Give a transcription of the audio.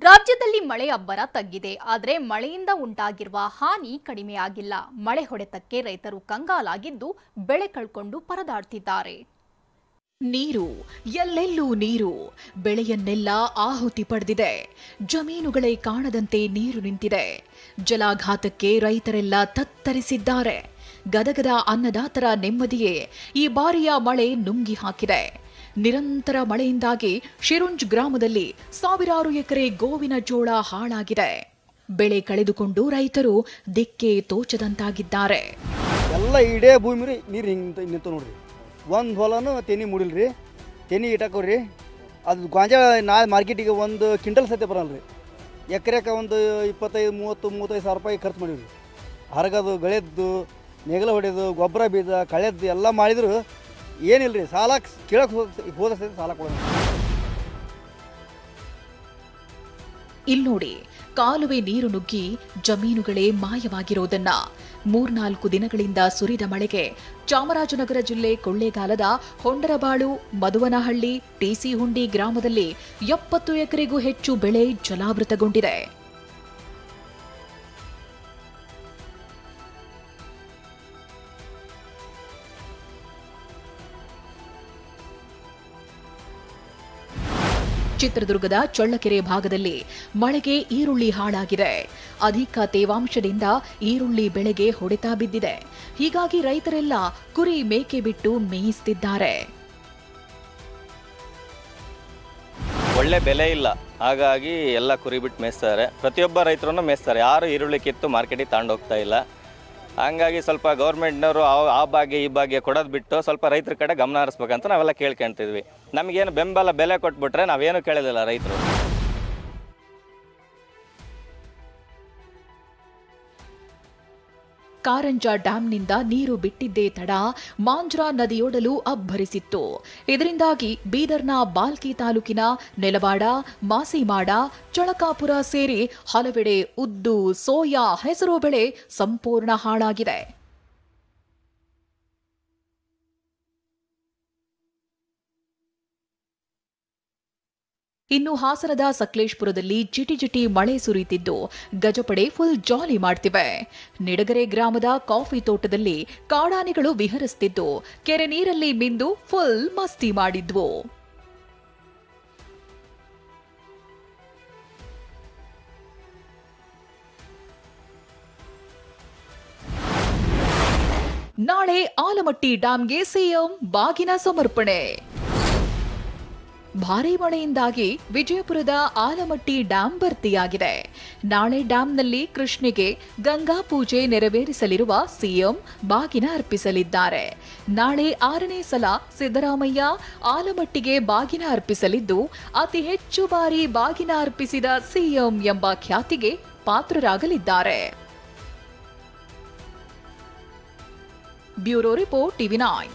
ರಾಜ್ಯದಲ್ಲಿ ಮಳೆ ಅಬ್ಬರ ತಗ್ಗಿದೆ. ಆದರೆ ಮಳೆಯಿಂದ ಉಂಟಾಗಿರುವ ಹಾನಿ ಕಡಿಮೆಯಾಗಿಲ್ಲ. ಮಳೆ ಹೊಡೆತಕ್ಕೆ ರೈತರು ಕಂಗಾಲಾಗಿದ್ದು ಬೆಳೆ ಕಳ್ಕೊಂಡು ಪರದಾಡ್ತಿದ್ದಾರೆ. ನೀರು ಎಲ್ಲೆಲ್ಲೂ ನೀರು, ಬೆಳೆಯನ್ನೆಲ್ಲ ಆಹುತಿ ಪಡೆದಿದೆ. ಜಮೀನುಗಳೇ ಕಾಣದಂತೆ ನೀರು ನಿಂತಿದೆ. ಜಲಾಘಾತಕ್ಕೆ ರೈತರೆಲ್ಲ ತತ್ತರಿಸಿದ್ದಾರೆ. ಗದಗದ ಅನ್ನದಾತರ ನೆಮ್ಮದಿಯೇ ಈ ಬಾರಿಯ ಮಳೆ ನುಂಗಿ ಹಾಕಿದೆ. ನಿರಂತರ ಮಳೆಯಿಂದಾಗಿ ಶಿರುಂಜ್ ಗ್ರಾಮದಲ್ಲಿ ಸಾವಿರಾರು ಎಕರೆ ಗೋವಿನ ಜೋಳ ಹಾಳಾಗಿದೆ. ಬೆಳೆ ಕಳೆದುಕೊಂಡು ರೈತರು ದಿಕ್ಕೆ ತೋಚದಂತಾಗಿದ್ದಾರೆ. ಎಲ್ಲ ಇಡೇ ಭೂಮಿ ನೀರು ನಿಂತು ನೋಡ್ರಿ. ಒಂದು ಹೊಲನೂ ತೆನಿ ಮುಡಿಲ್ರಿ, ತೆನಿ ಇಟ್ಟಾಕೋರಿ. ಅದು ಗಾಂಜಾಳ ನಾಳೆ ಮಾರ್ಕೆಟಿಗೆ ಒಂದು ಕ್ವಿಂಟಲ್ ಸತ್ಯ ಬರಲ್ರಿ. ಎಕರೆಗೆ ಒಂದು 25-30-35 ಸಾವಿರ ರೂಪಾಯಿ ಖರ್ಚು ಮಾಡಿವ್ರಿ. ಹರಗದು, ಗಳೆದ್ದು, ನೆಗಲ ಹೊಡೆದು, ಗೊಬ್ಬರ ಬೀಜ, ಕಳೆದ್ದು ಎಲ್ಲ ಮಾಡಿದ್ರು ಏನಿಲ್ರಿ. ಸಾಲ ಕೇಳಕ್ಕೆ ಹೋದ ಸಾಲ ಕೊಡೋದು. ಇಲ್ಲಿ ನೋಡಿ, ಕಾಲುವೆ ನೀರು ನುಗ್ಗಿ ಜಮೀನುಗಳೇ ಮಾಯವಾಗಿರೋದನ್ನ. 3-4 ದಿನಗಳಿಂದ ಸುರಿದ ಮಳೆಗೆ ಚಾಮರಾಜನಗರ ಜಿಲ್ಲೆ ಕೊಳ್ಳೇಗಾಲದ ಹೊಂಡರಬಾಳು, ಮದುವನಹಳ್ಳಿ, ಟಿಸಿ ಹುಂಡಿ ಗ್ರಾಮದಲ್ಲಿ 70 ಎಕರೆಗೂ ಹೆಚ್ಚು ಬೆಳೆ ಜಲಾವೃತಗೊಂಡಿದೆ. ಚಿತ್ರದುರ್ಗದ ಚಳ್ಳಕೆರೆ ಭಾಗದಲ್ಲಿ ಮಳೆಗೆ ಈರುಳ್ಳಿ ಹಾಳಾಗಿದೆ. ಅಧಿಕ ತೇವಾಂಶದಿಂದ ಈರುಳ್ಳಿ ಬೆಳೆಗೆ ಹೊಡೆತ ಬಿದ್ದಿದೆ. ಹೀಗಾಗಿ ರೈತರೆಲ್ಲ ಕುರಿ ಮೇಕೆ ಬಿಟ್ಟು ಮೇಯಿಸುತ್ತಿದ್ದಾರೆ. ಒಳ್ಳೆ ಬೆಲೆ ಇಲ್ಲ, ಹಾಗಾಗಿ ಎಲ್ಲ ಕುರಿ ಬಿಟ್ಟು ಮೇಯಿಸ್ತಾರೆ. ಪ್ರತಿಯೊಬ್ಬ ರೈತರನ್ನು ಮೇಯಿಸ್ತಾರೆ. ಯಾರು ಈರುಳ್ಳಿ ಕಿತ್ತು ಮಾರ್ಕೆಟಿಗೆ ತಗೊಂಡು ಹೋಗ್ತಾ ಇಲ್ಲ. ಹಂಗಾಗಿ ಸ್ವಲ್ಪ ಗೌರ್ಮೆಂಟ್ನವರು ಆ ಭಾಗ್ಯ ಈ ಭಾಗ್ಯ ಕೊಡೋದು ಬಿಟ್ಟು ಸ್ವಲ್ಪ ರೈತರ ಕಡೆ ಗಮನ ಹರಿಸ್ಬೇಕಂತ ನಾವೆಲ್ಲ ಕೇಳ್ಕೊಂತಿದ್ವಿ. ನಮಗೇನು ಬೆಂಬಲ ಬೆಲೆ ಕೊಟ್ಬಿಟ್ರೆ ನಾವೇನು ಕೇಳೋದಿಲ್ಲ ರೈತರು. ಕಾರಂಜ ಡ್ಯಾಂನಿಂದ ನೀರು ಬಿಟ್ಟಿದ್ದೇ ತಡ ಮಾಂಜ್ರಾ ನದಿಯೊಡಲು ಅಬ್ಬರಿಸಿತ್ತು. ಇದರಿಂದಾಗಿ ಬೀದರ್ನ ಬಾಲ್ಕಿ ತಾಲೂಕಿನ ನೆಲವಾಡ, ಮಾಸಿಮಾಡ, ಚಳಕಾಪುರ ಸೇರಿ ಹಲವೆಡೆ ಉದ್ದು, ಸೋಯಾ, ಹೆಸರು ಬೆಳೆ ಸಂಪೂರ್ಣ ಹಾಳಾಗಿದೆ. ಇನ್ನು ಹಾಸನದ ಸಕಲೇಶಪುರದಲ್ಲಿ ಜಿಟಿ ಮಳೆ ಸುರಿಯುತ್ತಿದ್ದು ಗಜಪಡೆ ಫುಲ್ ಜಾಲಿ ಮಾಡ್ತಿವೆ. ನಿಡಗರೆ ಗ್ರಾಮದ ಕಾಫಿ ತೋಟದಲ್ಲಿ ಕಾಡಾನೆಗಳು ವಿಹರಿಸುತ್ತಿದ್ದು ಕೆರೆ ನೀರಲ್ಲಿ ಮಿಂದು ಫುಲ್ ಮಸ್ತಿ ಮಾಡಿದ್ವು. ನಾಳೆ ಆಲಮಟ್ಟಿ ಡ್ಯಾಂಗೆ ಸಿಎಂ ಬಾಗಿನ ಸಮರ್ಪಣೆ. ಭಾರೀ ಮಳೆಯಿಂದಾಗಿ ವಿಜಯಪುರದ ಆಲಮಟ್ಟಿ ಡ್ಯಾಂ ಭರ್ತಿಯಾಗಿದೆ. ನಾಳೆ ಡ್ಯಾಂನಲ್ಲಿ ಕೃಷ್ಣೆಗೆ ಗಂಗಾ ಪೂಜೆ ನೆರವೇರಿಸಲಿರುವ ಸಿಎಂ ಬಾಗಿನ ಅರ್ಪಿಸಲಿದ್ದಾರೆ. ನಾಳೆ 6ನೇ ಸಲ ಸಿದ್ದರಾಮಯ್ಯ ಆಲಮಟ್ಟಿಗೆ ಬಾಗಿನ ಅರ್ಪಿಸಲಿದ್ದು ಅತಿ ಹೆಚ್ಚು ಬಾರಿ ಬಾಗಿನ ಅರ್ಪಿಸಿದ ಸಿಎಂ ಎಂಬ ಖ್ಯಾತಿಗೆ ಪಾತ್ರರಾಗಲಿದ್ದಾರೆ. Bureau report, TV9.